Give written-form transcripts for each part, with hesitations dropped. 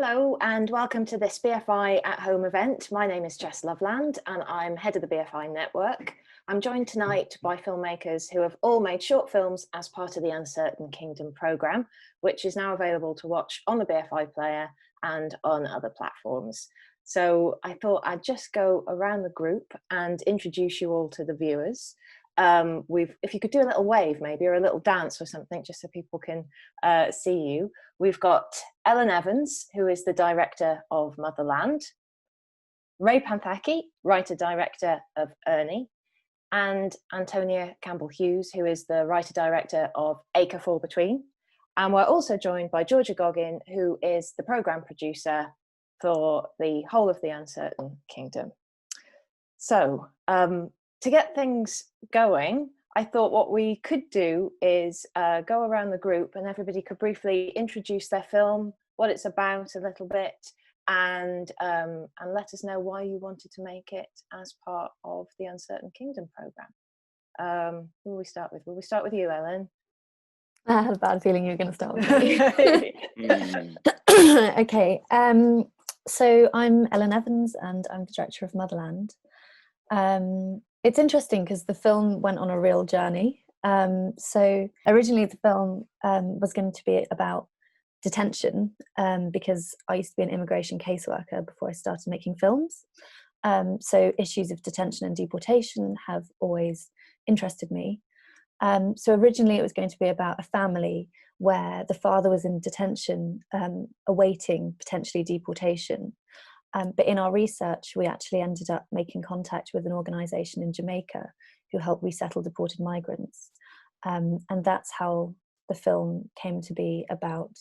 Hello and welcome to this BFI at Home event. My name is Jess Loveland and I'm head of the BFI Network. I'm joined tonight by filmmakers who have all made short films as part of the Uncertain Kingdom programme, which is now available to watch on the BFI player and on other platforms. So I thought I'd just go around the group and introduce you all to the viewers. If you could do a little wave maybe, or a little dance or something, just so people can see you. We've got Ellen Evans, who is the director of Motherland, Ray Panthaki, writer-director of Ernie, and Antonia Campbell Hughes, who is the writer-director of Acre Fall Between. And we're also joined by Georgia Goggin, who is the programme producer for the whole of the Uncertain Kingdom. So, to get things going, I thought what we could do is go around the group and everybody could briefly introduce their film, what it's about a little bit, and let us know why you wanted to make it as part of the Uncertain Kingdom programme. Who will we start with? Will we start with you, Ellen? I had a bad feeling you were going to start with me. Okay, so I'm Ellen Evans and I'm the director of Motherland. It's interesting because the film went on a real journey. So originally the film was going to be about detention because I used to be an immigration caseworker before I started making films. So issues of detention and deportation have always interested me. So originally it was going to be about a family where the father was in detention awaiting potentially deportation. But in our research, we actually ended up making contact with an organisation in Jamaica who help resettle deported migrants. And that's how the film came to be about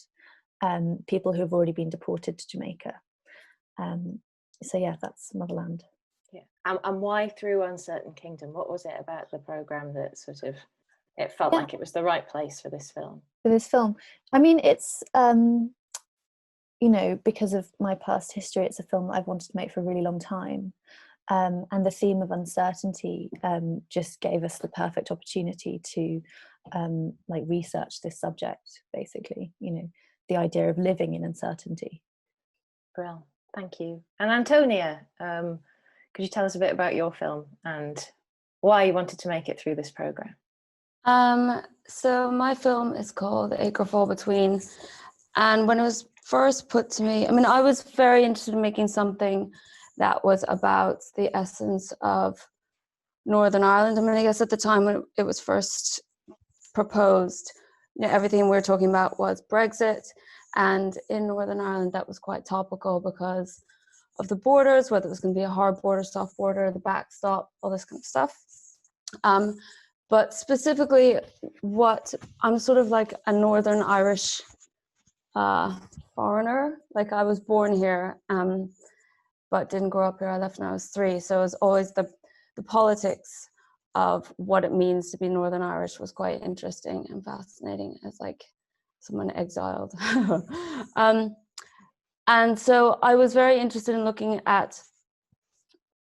people who have already been deported to Jamaica. So yeah, that's Motherland. Yeah, and why through Uncertain Kingdom? What was it about the programme that sort of, it felt like it was the right place for this film? For this film, I mean, it's you know, because of my past history, it's a film that I've wanted to make for a really long time. And the theme of uncertainty just gave us the perfect opportunity to like research this subject, basically, you know, the idea of living in uncertainty. Well, thank you. And Antonia, could you tell us a bit about your film and why you wanted to make it through this programme? So my film is called Acre Fall Between. And when it was first put to me, I mean, I was very interested in making something that was about the essence of Northern Ireland. I mean, I guess at the time when it was first proposed, you know, everything we were talking about was Brexit. And in Northern Ireland, that was quite topical because of the borders, whether it was going to be a hard border, soft border, the backstop, all this kind of stuff. But specifically, what I'm sort of like a Northern Irish foreigner. Like I was born here, but didn't grow up here. I left when I was 3. So it was always the politics of what it means to be Northern Irish was quite interesting and fascinating as like someone exiled. And so I was very interested in looking at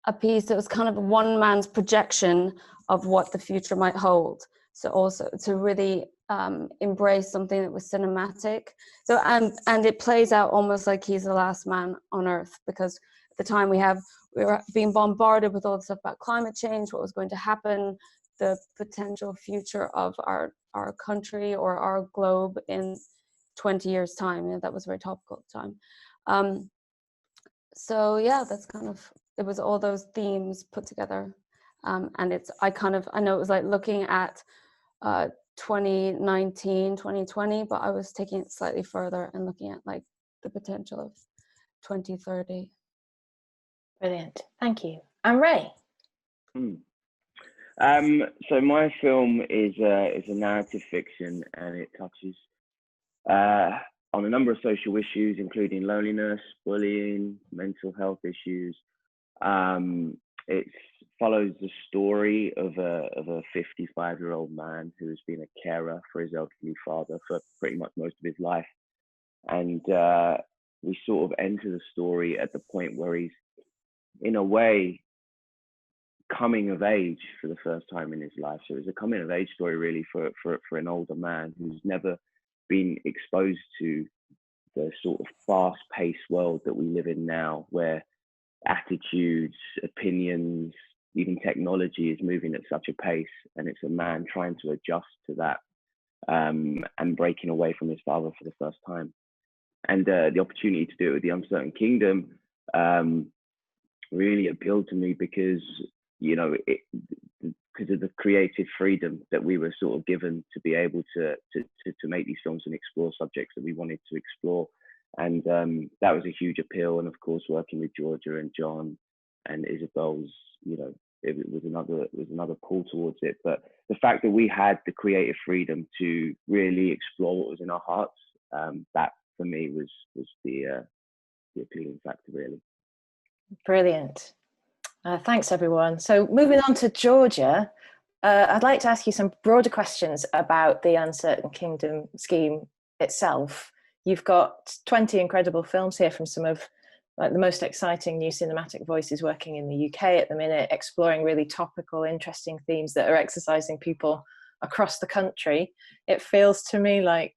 a piece that was kind of one man's projection of what the future might hold. So also to really embrace something that was cinematic. So and it plays out almost like he's the last man on Earth, because at the time we were being bombarded with all the stuff about climate change, what was going to happen, the potential future of our country or our globe in 20 years' time. You know, that was very topical at the time. So yeah, that's kind of, it was all those themes put together. And I know it was like looking at 2019, 2020, but I was taking it slightly further and looking at like the potential of 2030. Brilliant, thank you. And Ray? So my film is a narrative fiction, and it touches on a number of social issues, including loneliness, bullying, mental health issues. It follows the story of a 55-year-old man who has been a carer for his elderly father for pretty much most of his life. And we sort of enter the story at the point where he's, in a way, coming of age for the first time in his life. So it's a coming of age story really for an older man who's never been exposed to the sort of fast-paced world that we live in now, where attitudes, opinions, even technology is moving at such a pace, and it's a man trying to adjust to that, and breaking away from his father for the first time. And the opportunity to do it with The Uncertain Kingdom really appealed to me because, you know, because of the creative freedom that we were sort of given to be able to make these films and explore subjects that we wanted to explore. And that was a huge appeal. And of course, working with Georgia and John and Isabel was, you know, it was another pull towards it. But the fact that we had the creative freedom to really explore what was in our hearts, that for me was the appealing factor, really. Brilliant. Thanks, everyone. So moving on to Georgia, I'd like to ask you some broader questions about the Uncertain Kingdom scheme itself. You've got 20 incredible films here from some of the most exciting new cinematic voices working in the UK at the minute, exploring really topical, interesting themes that are exercising people across the country. It feels to me like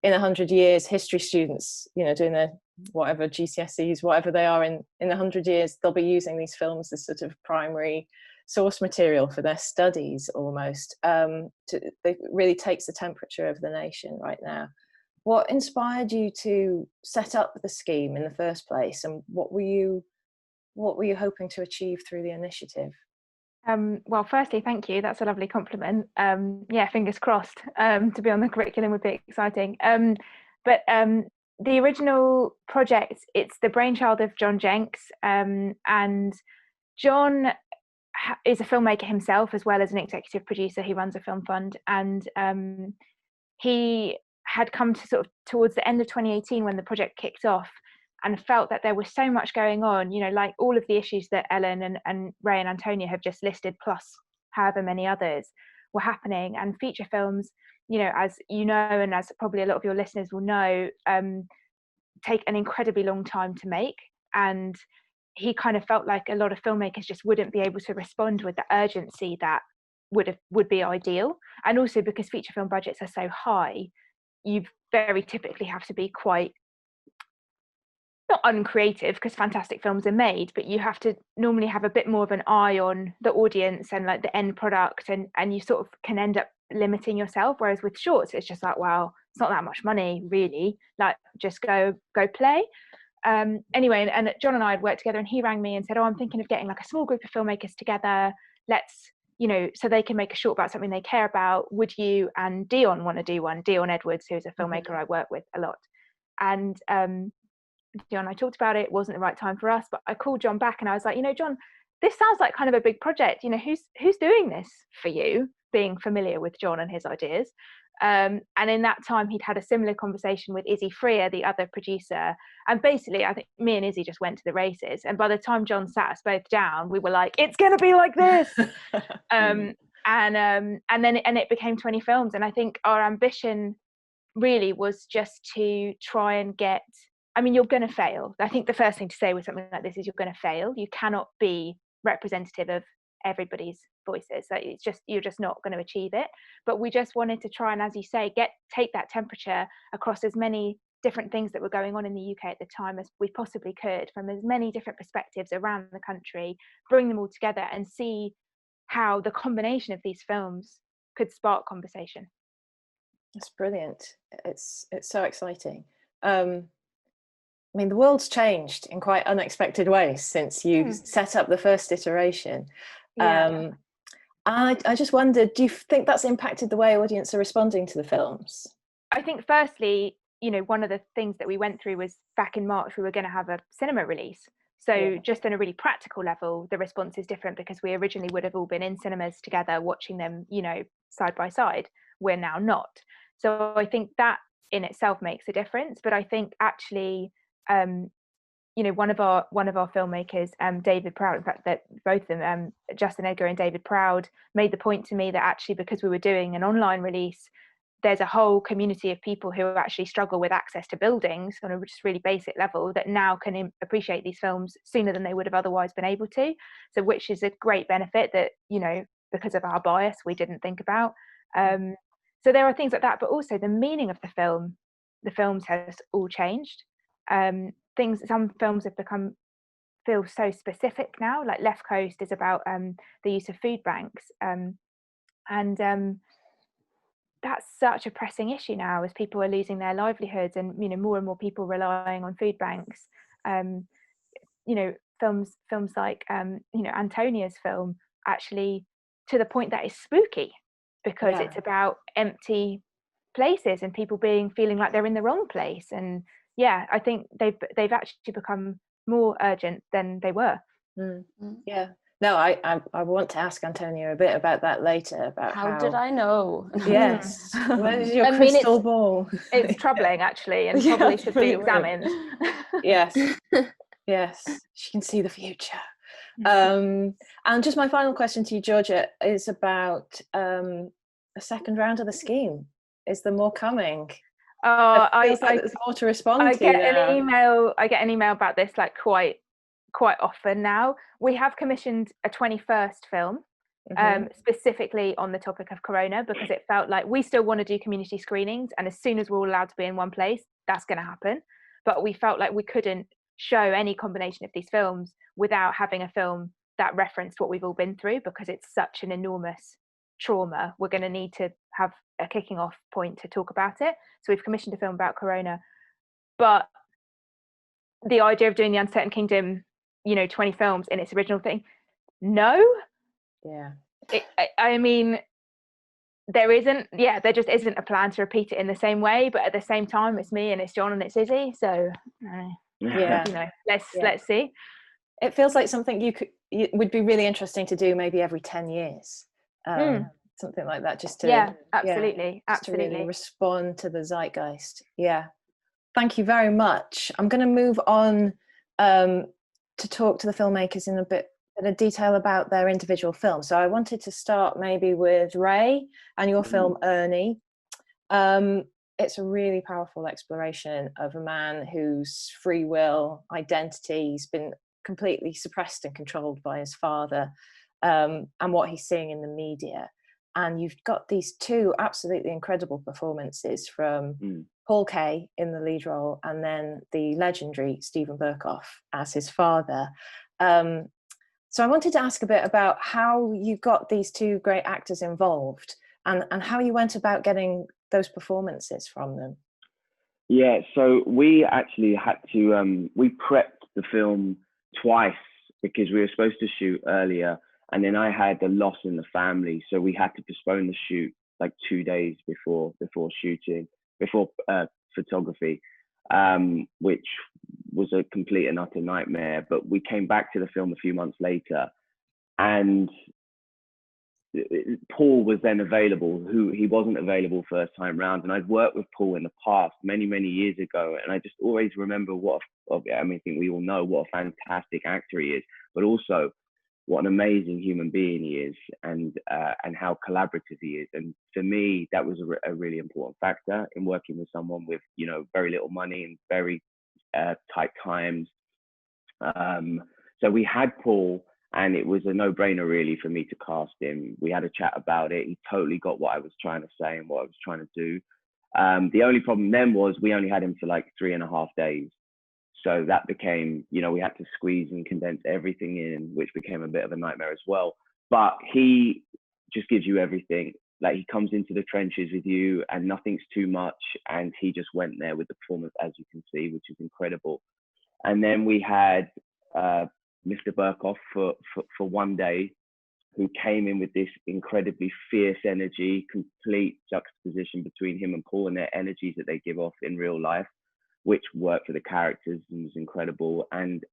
in 100 years, history students, you know, doing their whatever GCSEs, whatever they are in 100 years, they'll be using these films as sort of primary source material for their studies almost. It really takes the temperature of the nation right now. What inspired you to set up the scheme in the first place, and what were you hoping to achieve through the initiative? Well, firstly, thank you. That's a lovely compliment. Yeah, fingers crossed. To be on the curriculum would be exciting. But the original project, it's the brainchild of John Jenks, and John is a filmmaker himself as well as an executive producer. He runs a film fund, and he had come to sort of towards the end of 2018 when the project kicked off, and felt that there was so much going on, you know, like all of the issues that Ellen and Ray and Antonia have just listed, plus however many others were happening. And feature films, you know, as you know, and as probably a lot of your listeners will know, take an incredibly long time to make. And he kind of felt like a lot of filmmakers just wouldn't be able to respond with the urgency that would be ideal. And also because feature film budgets are so high, you very typically have to be quite, not uncreative, because fantastic films are made, but you have to normally have a bit more of an eye on the audience and like the end product, and you sort of can end up limiting yourself. Whereas with shorts, it's just like, well, it's not that much money really, like just go play. Anyway, and John and I had worked together, and he rang me and said, oh, I'm thinking of getting like a small group of filmmakers together, let's, you know, so they can make a short about something they care about. Would you and Dion want to do one? Dion Edwards, who's a filmmaker I work with a lot. And John, I talked about it, wasn't the right time for us, but I called John back and I was like, you know, John, this sounds like kind of a big project. You know, who's doing this for you? Being familiar with John and his ideas. And in that time, he'd had a similar conversation with Izzy Freer, the other producer. And basically, I think me and Izzy just went to the races. And by the time John sat us both down, we were like, it's going to be like this. And then it became 20 films. And I think our ambition really was just to try and get, I mean, you're going to fail. I think the first thing to say with something like this is you're going to fail. You cannot be representative of everybody's voices. So it's just, you're just not going to achieve it. But we just wanted to try and, as you say, take that temperature across as many different things that were going on in the UK at the time as we possibly could, from as many different perspectives around the country, bring them all together and see how the combination of these films could spark conversation. That's brilliant. It's so exciting. I mean, the world's changed in quite unexpected ways since you set up the first iteration. Yeah. I just wondered, do you think that's impacted the way audience are responding to the films? I think firstly, you know, one of the things that we went through was back in March, we were going to have a cinema release. So just on a really practical level, the response is different because we originally would have all been in cinemas together watching them, you know, side by side. We're now not. So I think that in itself makes a difference. But I think actually, you know, one of our filmmakers, David Proud, in fact, that both of them, Justin Edgar and David Proud, made the point to me that actually because we were doing an online release, there's a whole community of people who actually struggle with access to buildings on a just really basic level that now can appreciate these films sooner than they would have otherwise been able to. So which is a great benefit that, you know, because of our bias, we didn't think about. So there are things like that, but also the meaning of the film the films has all changed. Some films have feel so specific now, like Left Coast is about the use of food banks, and that's such a pressing issue now, as people are losing their livelihoods, and more and more people relying on food banks. Films like Antonia's film, actually, to the point that it's spooky, because it's about empty places and people feeling like they're in the wrong place. And I think they've actually become more urgent than they were. Yeah. No, I want to ask Antonia a bit about that later, about how did I know? Yes. Where's your crystal ball? It's troubling, actually, and probably should be examined. Yes. Yes, she can see the future. And just my final question to you, Georgia, is about a second round of the scheme. Is there more coming? It feels like there's more to respond to. I get an email about this like quite often now. We have commissioned a 21st film, specifically on the topic of corona, because it felt like we still want to do community screenings, and as soon as we're all allowed to be in one place, that's going to happen. But we felt like we couldn't show any combination of these films without having a film that referenced what we've all been through, because it's such an enormous trauma. We're going to need to have a kicking off point to talk about it. So we've commissioned a film about corona, but the idea of doing the Uncertain Kingdom, 20 films in its original thing, no. I mean, there just isn't a plan to repeat it in the same way, but at the same time, it's me and it's John and it's Izzy, so let's see. It feels like something would be really interesting to do maybe every 10 years, something like that, just to absolutely to really respond to the zeitgeist. Thank you very much. I'm going to move on to talk to the filmmakers in a bit of detail about their individual films. So I wanted to start maybe with Ray and your film Ernie. It's a really powerful exploration of a man whose free will, identity's been completely suppressed and controlled by his father, and what he's seeing in the media. And you've got these two absolutely incredible performances from Paul Kaye in the lead role, and then the legendary Stephen Burkoff as his father. So I wanted to ask a bit about how you got these two great actors involved, and how you went about getting those performances from them. Yeah, so we actually had to, we prepped the film twice, because we were supposed to shoot earlier, and then I had a loss in the family, so we had to postpone the shoot like 2 days before photography, which was a complete and utter nightmare. But we came back to the film a few months later, and Paul was then available, he wasn't available first time round. And I'd worked with Paul in the past, many years ago, and I just always remember I think we all know what a fantastic actor he is, but also what an amazing human being he is, and how collaborative he is. And for me, that was a really important factor in working with someone with, very little money and very tight times. So we had Paul, and it was a no-brainer really for me to cast him. We had a chat about it. He totally got what I was trying to say and what I was trying to do. The only problem then was we only had him for like 3.5 days. So that became, we had to squeeze and condense everything in, which became a bit of a nightmare as well. But he just gives you everything. Like, he comes into the trenches with you and nothing's too much. And he just went there with the performance, as you can see, which is incredible. And then we had Mr. Burkoff for 1 day, who came in with this incredibly fierce energy, complete juxtaposition between him and Paul and their energies that they give off in real life, which worked for the characters and was incredible. And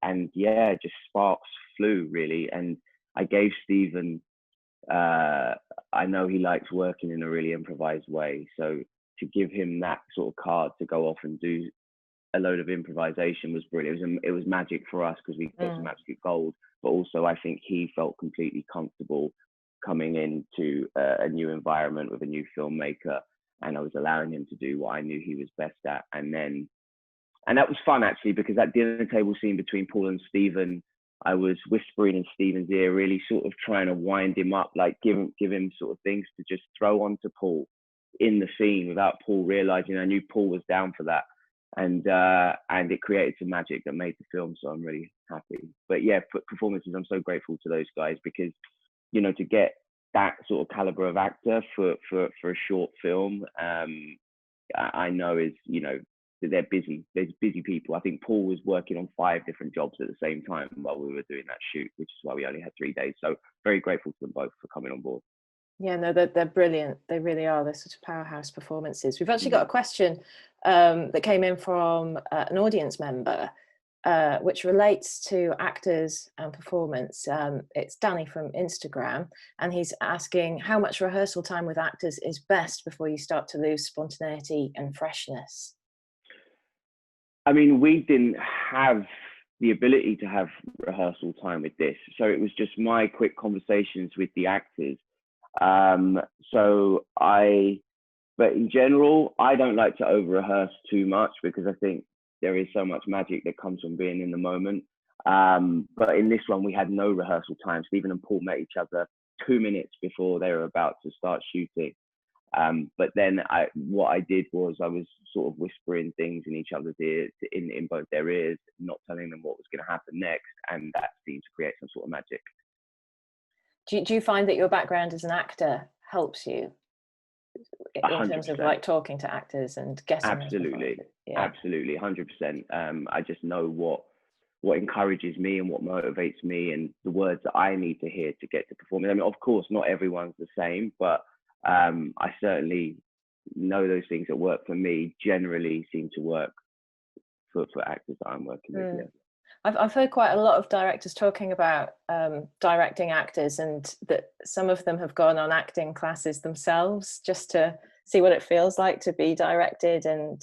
just sparks flew really. And I gave Stephen, I know he likes working in a really improvised way, so to give him that sort of card to go off and do a load of improvisation was brilliant. It was magic for us, because we got some absolute gold, but also I think he felt completely comfortable coming into a new environment with a new filmmaker, and I was allowing him to do what I knew he was best at. And that was fun, actually, because that dinner table scene between Paul and Stephen, I was whispering in Stephen's ear, really sort of trying to wind him up, like give him sort of things to just throw onto Paul, in the scene without Paul realizing. I knew Paul was down for that, and it created some magic that made the film. So I'm really happy. But yeah, for performances, I'm so grateful to those guys, because, you know, to get that sort of caliber of actor for a short film, I know is, you know, they're busy. There's busy people. I think Paul was working on 5 different jobs at the same time while we were doing that shoot, which is why we only had 3 days. So very grateful to them both for coming on board. Yeah, no, they're brilliant. They really are. They're sort of powerhouse performances. We've actually got a question that came in from an audience member, which relates to actors and performance. It's Danny from Instagram, and he's asking how much rehearsal time with actors is best before you start to lose spontaneity and freshness. I mean, we didn't have the ability to have rehearsal time with this. So it was just my quick conversations with the actors. But in general, I don't like to over rehearse too much, because I think there is so much magic that comes from being in the moment. But in this one, we had no rehearsal time. Stephen and Paul met each other 2 minutes before they were about to start shooting. But then what I did was I was sort of whispering things in each other's ears, in both their ears, not telling them what was going to happen next. And that seemed to create some sort of magic. Do you find that your background as an actor helps you in 100%. terms of like talking to actors and getting absolutely, 100%. I just know what encourages me and what motivates me, and the words that I need to hear to get to performing. I mean, of course, not everyone's the same, but I certainly know those things that work for me generally seem to work for actors that I'm working with. Yeah. I've heard quite a lot of directors talking about directing actors, and that some of them have gone on acting classes themselves just to see what it feels like to be directed, and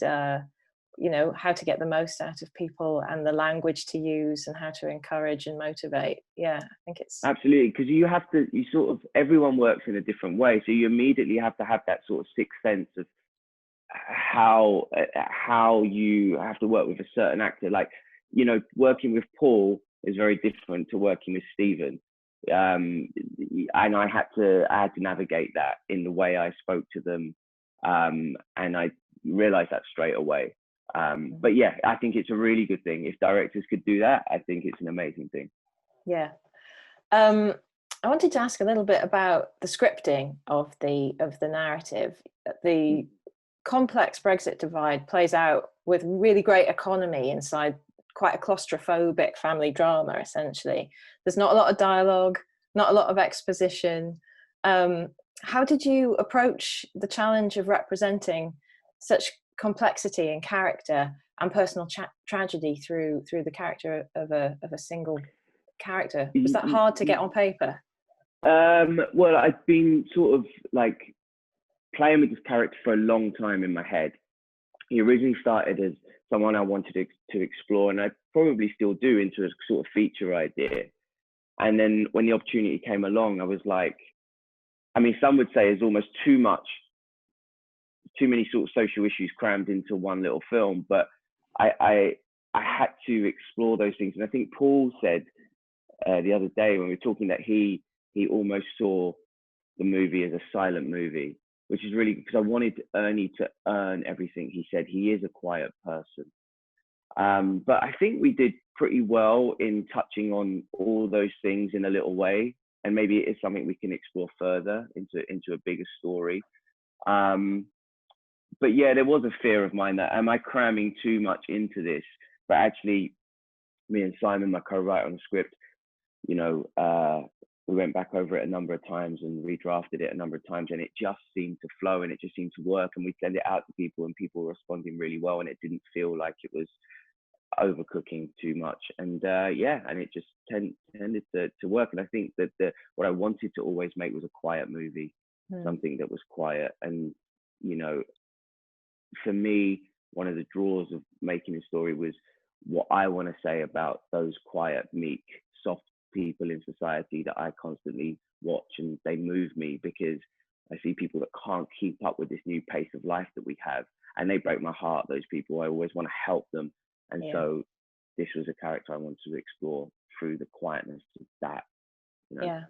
you know, how to get the most out of people and the language to use and how to encourage and motivate. Yeah, I think it's absolutely, because you sort of, everyone works in a different way, so you immediately have to have that sort of sixth sense of how you have to work with a certain actor. Like, you know, working with Paul is very different to working with Stephen, and I had to navigate that in the way I spoke to them, and I realized that straight away. But yeah, I think it's a really good thing. If directors could do that, I think it's an amazing thing. Yeah. I wanted to ask a little bit about the scripting of the narrative. The complex Brexit divide plays out with really great economy inside quite a claustrophobic family drama, essentially. There's not a lot of dialogue, not a lot of exposition. How did you approach the challenge of representing such complexity and character and personal tragedy through the character of a single character? Was that hard to get on paper? Well, I've been sort of like playing with this character for a long time in my head. He originally started as someone I wanted to explore, and I probably still do, into a sort of feature idea. And then when the opportunity came along, I was like, I mean, some would say it's almost too many sort of social issues crammed into one little film, but I had to explore those things. And I think Paul said the other day when we were talking that he almost saw the movie as a silent movie, which is really because I wanted Ernie to earn everything he said. He is a quiet person. But I think we did pretty well in touching on all those things in a little way. And maybe it is something we can explore further into a bigger story. But yeah, there was a fear of mine that, am I cramming too much into this? But actually, me and Simon, my co-writer on the script, you know, we went back over it a number of times and redrafted it a number of times, and it just seemed to flow and it just seemed to work. And we send it out to people and people were responding really well, and it didn't feel like it was overcooking too much. And yeah, and it just tended to work. And I think that what I wanted to always make was a quiet movie, something that was quiet. And, you know, for me, one of the draws of making a story was what I want to say about those quiet, meek, soft people in society that I constantly watch, and they move me because I see people that can't keep up with this new pace of life that we have, and they break my heart. Those people, I always want to help them, and so this was a character I wanted to explore through the quietness of that, you know? Yeah,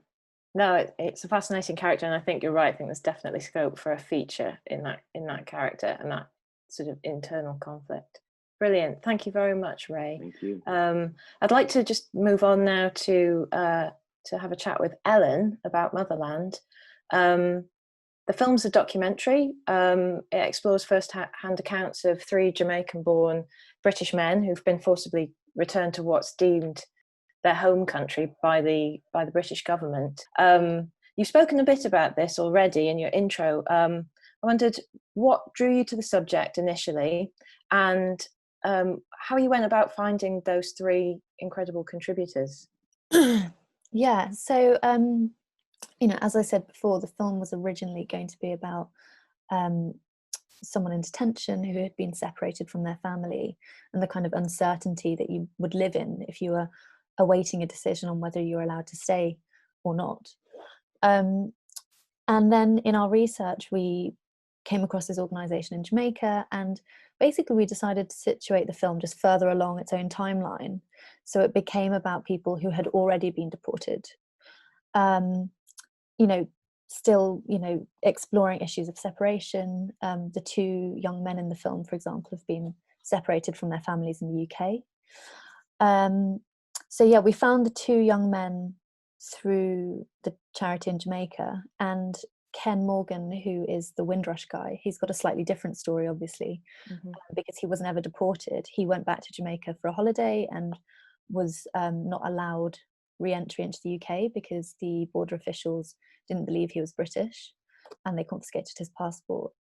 no, it's a fascinating character, and I think you're right. I think there's definitely scope for a feature in that character and that sort of internal conflict. Brilliant. Thank you very much, Ray. Thank you. I'd like to just move on now to have a chat with Ellen about Motherland. The film's a documentary. It explores first-hand accounts of 3 Jamaican-born British men who've been forcibly returned to what's deemed their home country by the British government. You've spoken a bit about this already in your intro. I wondered what drew you to the subject initially, and how you went about finding those 3 incredible contributors. Yeah, so you know, as I said before, the film was originally going to be about someone in detention who had been separated from their family, and the kind of uncertainty that you would live in if you were awaiting a decision on whether you're allowed to stay or not. And then in our research, we came across this organisation in Jamaica, and basically we decided to situate the film just further along its own timeline. So it became about people who had already been deported, you know, still, you know, exploring issues of separation. The 2 young men in the film, for example, have been separated from their families in the UK. So yeah, we found the 2 young men through the charity in Jamaica, and Ken Morgan, who is the Windrush guy, he's got a slightly different story, obviously, because he was never deported. He went back to Jamaica for a holiday and was not allowed re-entry into the UK because the border officials didn't believe he was British, and they confiscated his passport.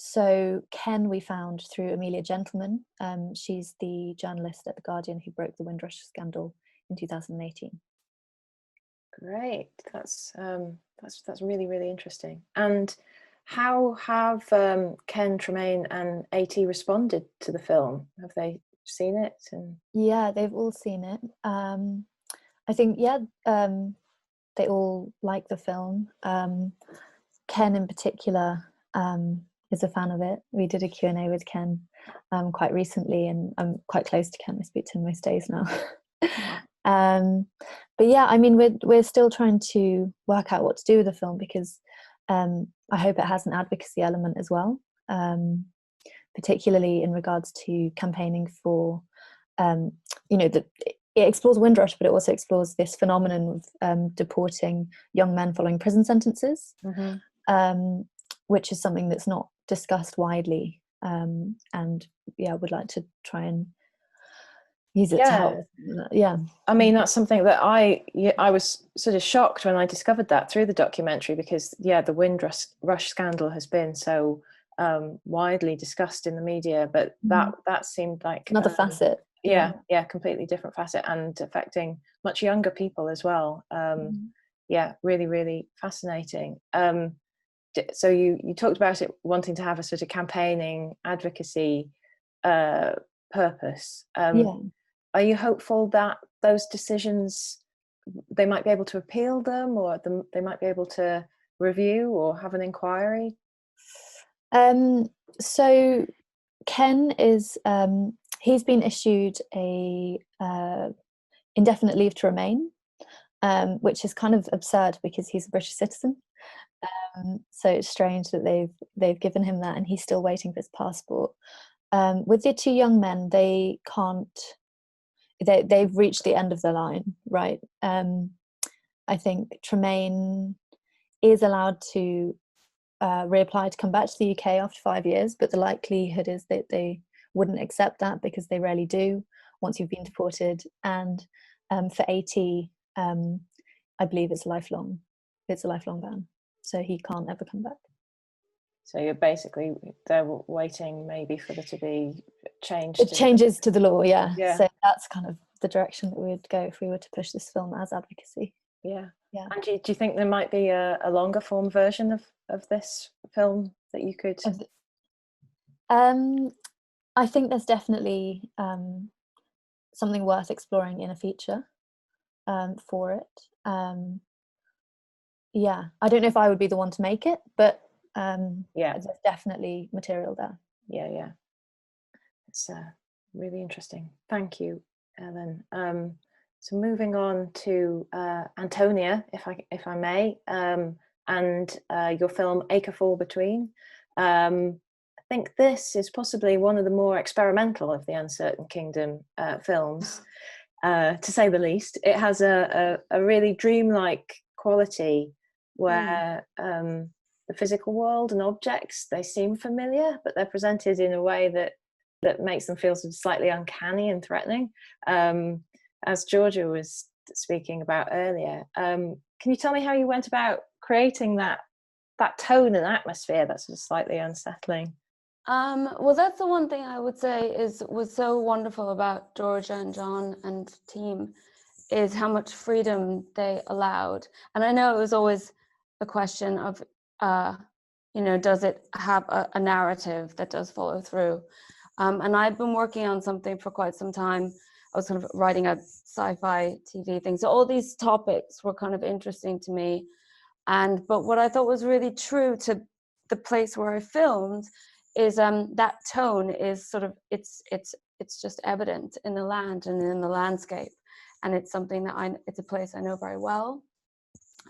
So Ken we found through Amelia Gentleman. She's the journalist at The Guardian who broke the Windrush scandal in 2018. Great, that's really, really interesting. And how have Ken, Tremaine and AT responded to the film? Have they seen it? And yeah, they've all seen it. I think they all like the film. Ken in particular is a fan of it. We did a Q&A with Ken quite recently, and I'm quite close to Ken. I speak to him most days now. But yeah, I mean, we're still trying to work out what to do with the film, because I hope it has an advocacy element as well, particularly in regards to campaigning for, you know, it explores Windrush, but it also explores this phenomenon of deporting young men following prison sentences, which is something that's not discussed widely, and yeah, would like to try and use it to help. Yeah, I mean, that's something that I was sort of shocked when I discovered that through the documentary, because the Windrush scandal has been so widely discussed in the media, but that seemed like another facet. Completely different facet, and affecting much younger people as well. Really, really fascinating. So you talked about it wanting to have a sort of campaigning advocacy purpose. Are you hopeful that those decisions, they might be able to appeal them, or they might be able to review or have an inquiry? So Ken is he's been issued a indefinite leave to remain, which is kind of absurd because he's a British citizen. So it's strange that they've given him that, and he's still waiting for his passport. With the 2 young men, they can't. They've reached the end of the line, right? I think Tremaine is allowed to reapply to come back to the UK after 5 years, but the likelihood is that they wouldn't accept that because they rarely do once you've been deported. And for AT, I believe it's a lifelong ban, so he can't ever come back. So they're waiting maybe for there to be change. It changes to the law, yeah. So that's kind of the direction that we would go if we were to push this film as advocacy. Yeah. And do you think there might be a longer form version of this film that you could? I think there's definitely something worth exploring in a feature for it. Yeah, I don't know if I would be the one to make it, but there's definitely material there. Yeah, it's really interesting. Thank you, Ellen. So moving on to Antonia, if I may, and your film Acre Fall Between. I think this is possibly one of the more experimental of the Uncertain Kingdom films, to say the least. It has a really dreamlike quality where the physical world and objects, they seem familiar, but they're presented in a way that makes them feel sort of slightly uncanny and threatening. As Georgia was speaking about earlier, can you tell me how you went about creating that tone and atmosphere that's sort of slightly unsettling? Well, that's the one thing I would say was so wonderful about Georgia and John and team, is how much freedom they allowed. And I know it was always a question of, does it have a narrative that does follow through? And I've been working on something for quite some time. I was kind of writing a sci-fi TV thing. So all these topics were kind of interesting to me. But what I thought was really true to the place where I filmed is that tone is sort of, it's just evident in the land and in the landscape. And it's something that it's a place I know very well.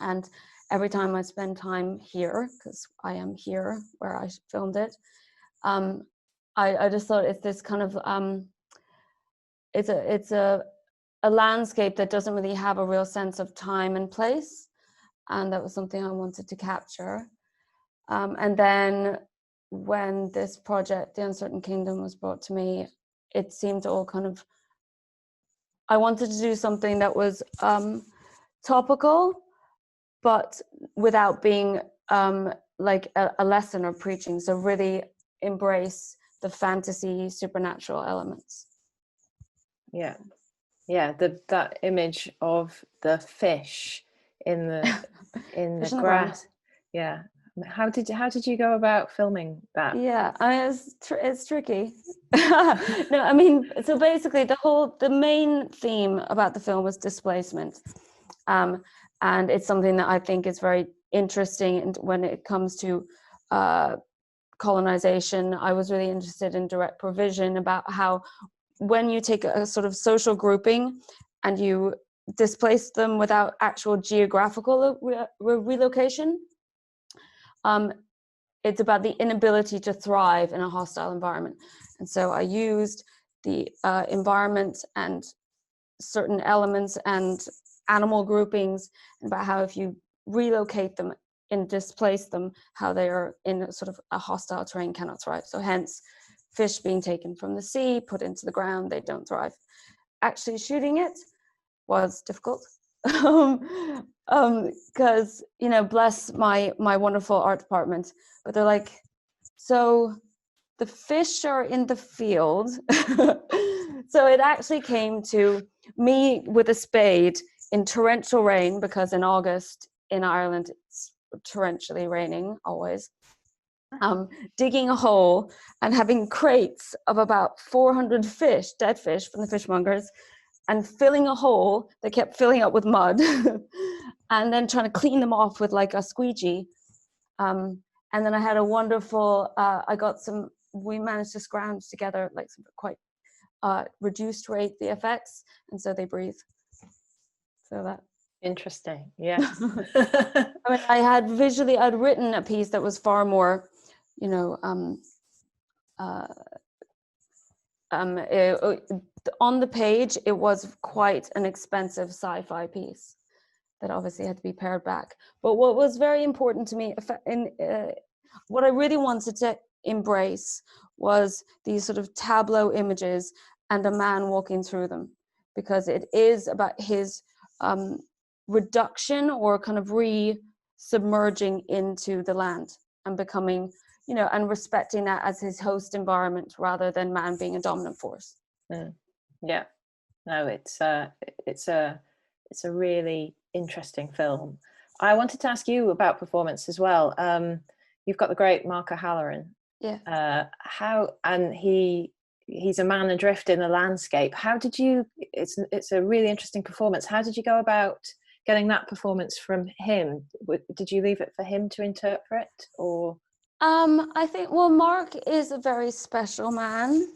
And every time I spend time here, because I am here where I filmed it, I just thought it's this kind of, it's a landscape that doesn't really have a real sense of time and place. And that was something I wanted to capture. And then when this project, The Uncertain Kingdom, was brought to me, it seemed all kind of, I wanted to do something that was topical, but without being like a lesson or preaching. So really embrace the fantasy, supernatural elements. Yeah, that image of the fish in the grass. Yeah. How did you go about filming that? Yeah, it's tricky. No, I mean, so basically the main theme about the film was displacement. And it's something that I think is very interesting when it comes to colonization. I was really interested in direct provision, about how when you take a sort of social grouping and you displace them without actual geographical relocation, it's about the inability to thrive in a hostile environment. And so I used the environment and certain elements and animal groupings about how if you relocate them and displace them, how they are in a sort of a hostile terrain cannot thrive. So hence, fish being taken from the sea, put into the ground, they don't thrive. Actually shooting it was difficult. Because bless my wonderful art department, but they're like, so the fish are in the field. So it actually came to me with a spade in torrential rain, because in August in Ireland it's torrentially raining always, digging a hole and having crates of about 400 fish, dead fish from the fishmongers, and filling a hole that kept filling up with mud, and then trying to clean them off with like a squeegee. And then I had a wonderful, we managed to scrounge together like some quite reduced rate VFX, and so they breathe. So that. Interesting, yes. I mean, I'd written a piece that was far more, on the page, it was quite an expensive sci-fi piece that obviously had to be pared back. But what was very important to me, what I really wanted to embrace, was these sort of tableau images and a man walking through them, because it is about his reduction or kind of re-submerging into the land and becoming, and respecting that as his host environment rather than man being a dominant force. Yeah, no, it's a really interesting film. I wanted to ask you about performance as well. You've got the great Mark O'Halloran. Yeah. And he's a man adrift in the landscape. How did you? It's a really interesting performance. How did you go about getting that performance from him? Did you leave it for him to interpret, or? I think, well, Mark is a very special man,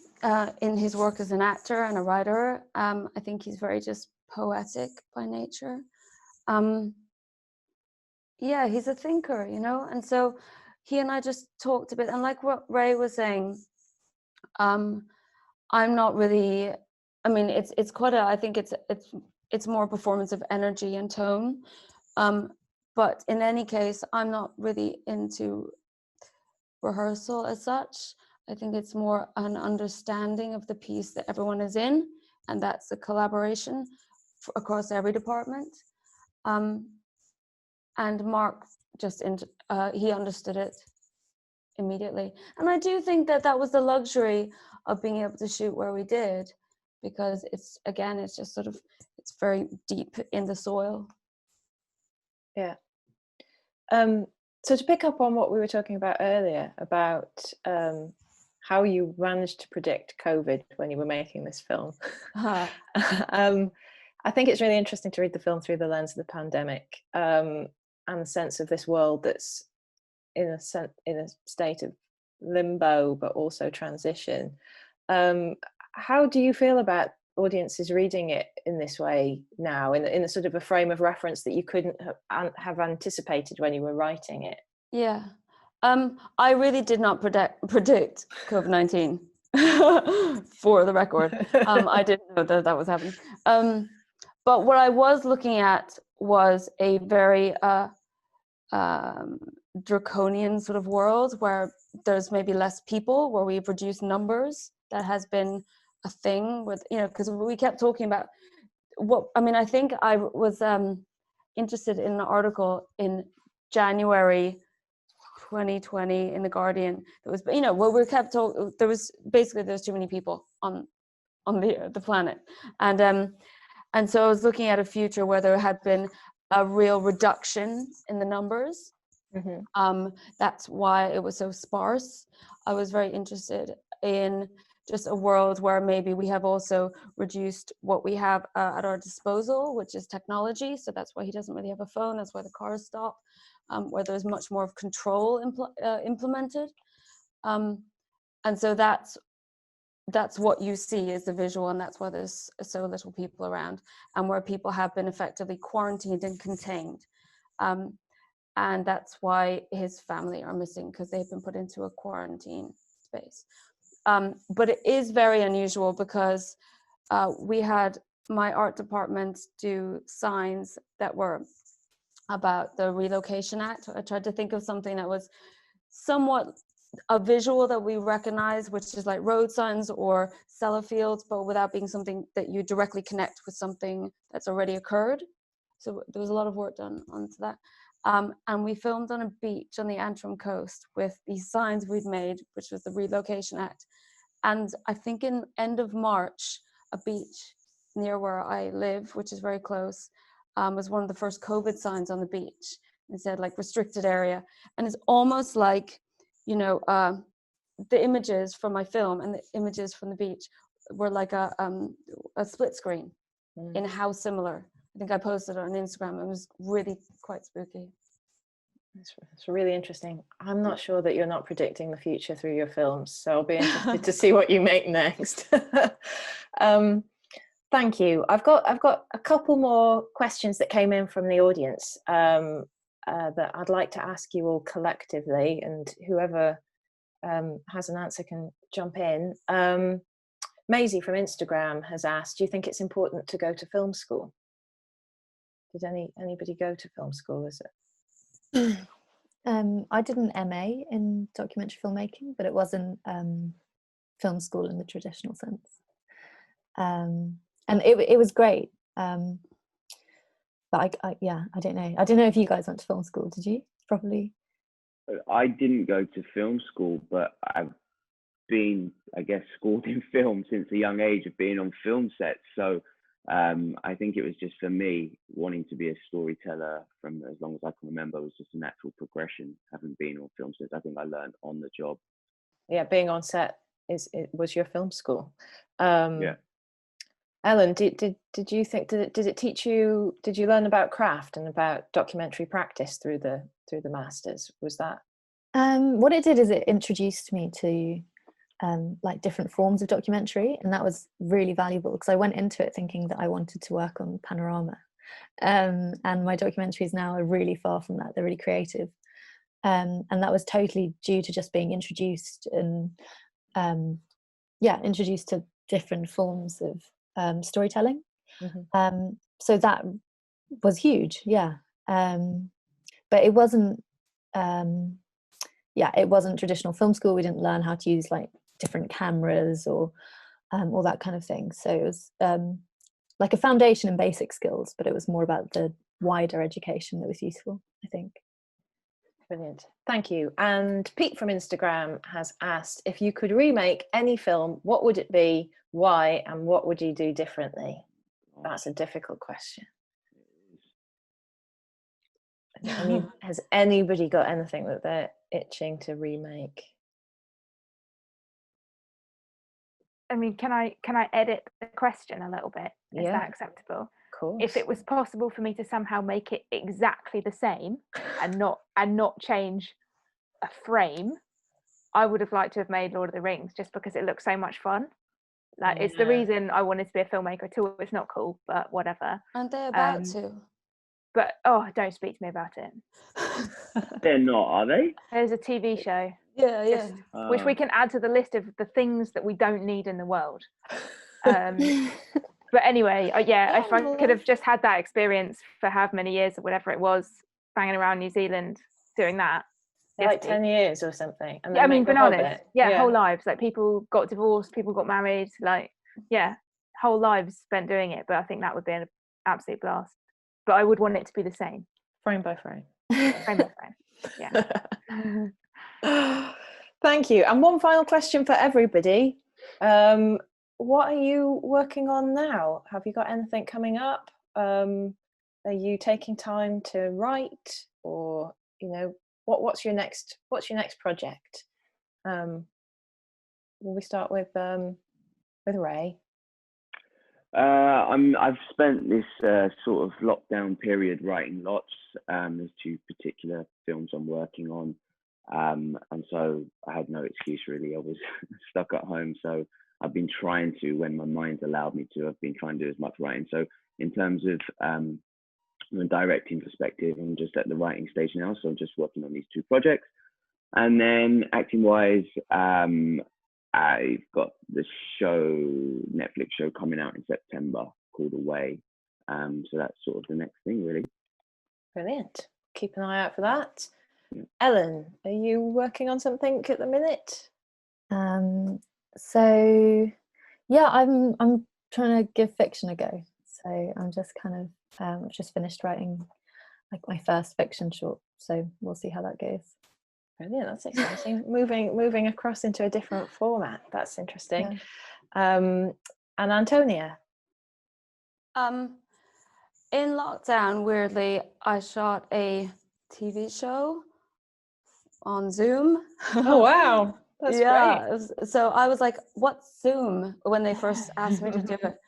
in his work as an actor and a writer. I think he's very just poetic by nature. Yeah, he's a thinker, you know, and so he and I just talked a bit, and like what Ray was saying, I'm not really, I mean, it's quite I think it's more a performance of energy and tone, but in any case, I'm not really into rehearsal as such. I think it's more an understanding of the piece that everyone is in, and that's a collaboration across every department. And Mark just he understood it immediately, and I do think that that was the luxury of being able to shoot where we did, because it's just sort of, it's very deep in the soil. Yeah. So to pick up on what we were talking about earlier about how you managed to predict COVID when you were making this film, I think it's really interesting to read the film through the lens of the pandemic, and the sense of this world that's in a state of limbo, but also transition. How do you feel about audiences reading it in this way now, in a sort of a frame of reference that you couldn't have anticipated when you were writing it? Yeah, I really did not predict COVID-19 for the record. I didn't know that was happening. But what I was looking at was a very draconian sort of world where there's maybe less people, where we've reduced numbers. That has been a thing with, you know, because we kept talking about what, I mean, I think I was interested in an article in January 2020 in The Guardian that was, you know, where we kept talking, there's too many people on the planet, and so I was looking at a future where there had been a real reduction in the numbers. Mm-hmm. That's why it was so sparse. I was very interested in just a world where maybe we have also reduced what we have at our disposal, which is technology. So that's why he doesn't really have a phone. That's why the cars stop, where there's much more of control implemented. And so that's what you see as the visual, and that's why there's so little people around, and where people have been effectively quarantined and contained. And that's why his family are missing, because they've been put into a quarantine space. But it is very unusual because we had my art department do signs that were about the Relocation Act. I tried to think of something that was somewhat a visual that we recognize, which is like road signs or cellar fields, but without being something that you directly connect with something that's already occurred. So there was a lot of work done onto that. And we filmed on a beach on the Antrim coast with these signs we'd made, which was the Relocation Act. And I think in end of March, a beach near where I live, which is very close, was one of the first COVID signs on the beach. It said like restricted area. And it's almost like, you know, the images from my film and the images from the beach were like a split screen in how similar. I think I posted it on Instagram. It was really quite spooky. It's really interesting. I'm not sure that you're not predicting the future through your films, so I'll be interested to see what you make next. Thank you. I've got a couple more questions that came in from the audience that I'd like to ask you all collectively, and whoever has an answer can jump in. Maisie from Instagram has asked, do you think it's important to go to film school? Did anybody go to film school? Is it? I did an MA in documentary filmmaking, but it wasn't film school in the traditional sense. And it was great. But I don't know. I don't know if you guys went to film school. Did you? Probably. I didn't go to film school, but I've been, I guess, schooled in film since a young age of being on film sets. So I think it was just, for me, wanting to be a storyteller from as long as I can remember was just a natural progression, having been on film sets. I think I learned on the job. Yeah, being on set was your film school. Yeah. Ellen, did you think, did it teach you, did you learn about craft and about documentary practice through the masters? Was that? What it did is it introduced me to like different forms of documentary, and that was really valuable because I went into it thinking that I wanted to work on panorama, and my documentaries now are really far from that. They're really creative, and that was totally due to just being introduced and introduced to different forms of storytelling. So that was huge, but it wasn't it wasn't traditional film school. We didn't learn how to use like different cameras or all that kind of thing. So it was like a foundation in basic skills, but it was more about the wider education that was useful, I think. Brilliant, thank you. And Pete from Instagram has asked, if you could remake any film, what would it be, why, and what would you do differently? That's a difficult question. Has anybody got anything that they're itching to remake? I mean, can I edit the question a little bit? Is that acceptable? Of course. If it was possible for me to somehow make it exactly the same and not change a frame, I would have liked to have made Lord of the Rings, just because it looks so much fun. Like, it's the reason I wanted to be a filmmaker too. It's not cool, but whatever. Aren't they about to? But don't speak to me about it. They're not, are they? There's a TV show. Yeah. Which we can add to the list of the things that we don't need in the world. But anyway, if I could have just had that experience for however many years or whatever it was, banging around New Zealand doing that. Like 10 years or something. And I mean, bananas. Whole lives. Like, people got divorced, people got married, like, whole lives spent doing it. But I think that would be an absolute blast. But I would want it to be the same. Frame by frame. Frame by frame. Yeah. Thank you. And one final question for everybody. What are you working on now? Have you got anything coming up? Are you taking time to write, or what's your next project? Will we start with Ray? I've spent this sort of lockdown period writing lots. There's 2 particular films I'm working on, and so I had no excuse really. I was stuck at home, so I've been trying to, when my mind's allowed me to, I've been trying to do as much writing. So in terms of from a directing perspective, I'm just at the writing stage now, so I'm just working on these 2 projects. And then acting wise, I've got the Netflix show coming out in September called Away. So that's sort of the next thing, really. Brilliant. Keep an eye out for that. Yeah. Ellen, are you working on something at the minute? So yeah, I'm trying to give fiction a go. So I'm just kind of I've just finished writing like my first fiction short. So we'll see how that goes. Brilliant, that's exciting. moving across into a different format. That's interesting. Yeah. And Antonia? In lockdown, weirdly, I shot a TV show on Zoom. Oh wow, that's great. So I was like, what's Zoom? When they first asked me to do it.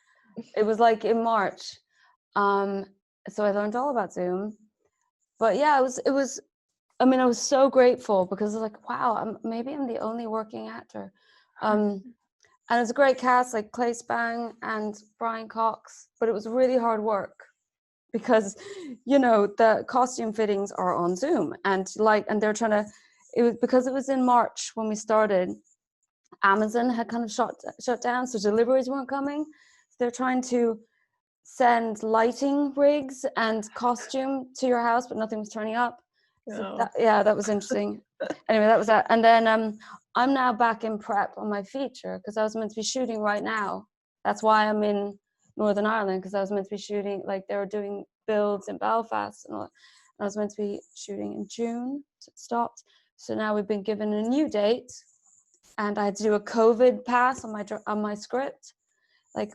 It was like in March. So I learned all about Zoom. But yeah, it was I mean, I was so grateful because I was like, wow, maybe I'm the only working actor. And it was a great cast, like Clay Spang and Brian Cox, but it was really hard work because, the costume fittings are on Zoom and they're trying to, because it was in March when we started, Amazon had kind of shut down, so deliveries weren't coming. So they're trying to send lighting rigs and costume to your house, but nothing was turning up. So that was interesting. Anyway, that was that. And then I'm now back in prep on my feature because I was meant to be shooting right now. That's why I'm in Northern Ireland, because I was meant to be shooting, like they were doing builds in Belfast and all. And I was meant to be shooting in June, so it stopped. So now we've been given a new date, and I had to do a COVID pass on my script. Like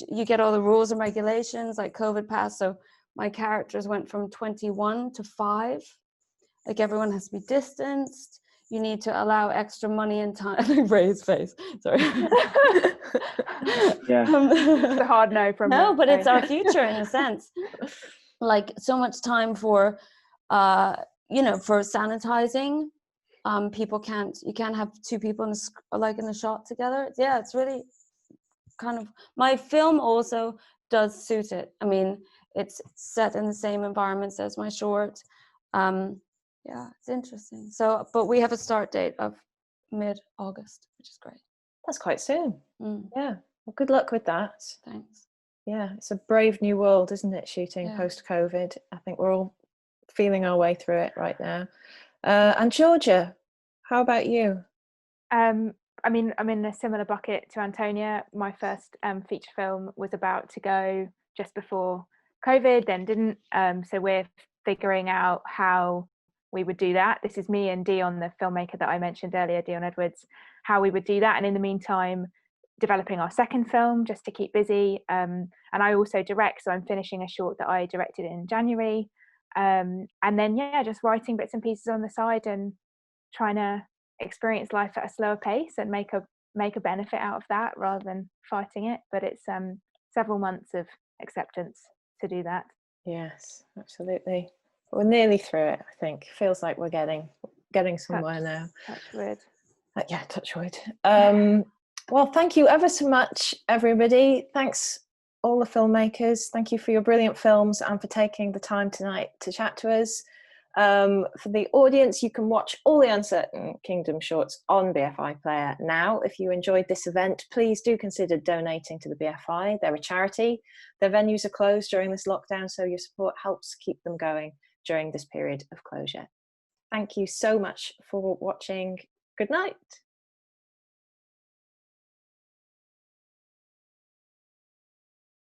you get all the rules and regulations, like COVID pass. So my characters went from 21 to 5. Like everyone has to be distanced. You need to allow extra money and time. Ray's face. Sorry. Yeah. It's a hard no from no, but it's our future in a sense. Like so much time for, for sanitizing. you can't have two people in a shot together. Yeah, it's really kind of, my film also does suit it. I mean, it's set in the same environments as my short. Yeah, it's interesting. So, but we have a start date of mid-August, which is great. That's quite soon. Yeah, well, good luck with that. Thanks. Yeah, it's a brave new world, isn't it, shooting post-COVID? I think we're all feeling our way through it right now. And Georgia, how about you? I mean, I'm in a similar bucket to Antonia. My first feature film was about to go just before COVID, then didn't. So we're figuring out how we would do that. This is me and Dion, the filmmaker that I mentioned earlier, Dion Edwards, how we would do that. And in the meantime, developing our second film just to keep busy. And I also direct, so I'm finishing a short that I directed in January. And then, yeah, just writing bits and pieces on the side and trying to experience life at a slower pace and make a benefit out of that rather than fighting it. But it's several months of acceptance to do that. Yes, absolutely. We're nearly through it, I think. Feels like we're getting somewhere now. Touch wood. Yeah, touch wood. Well, thank you ever so much, everybody. Thanks, all the filmmakers. Thank you for your brilliant films and for taking the time tonight to chat to us. For the audience, you can watch all the Uncertain Kingdom shorts on BFI Player now. If you enjoyed this event, please do consider donating to the BFI. They're a charity. Their venues are closed during this lockdown, so your support helps keep them going during this period of closure. Thank you so much for watching. Good night.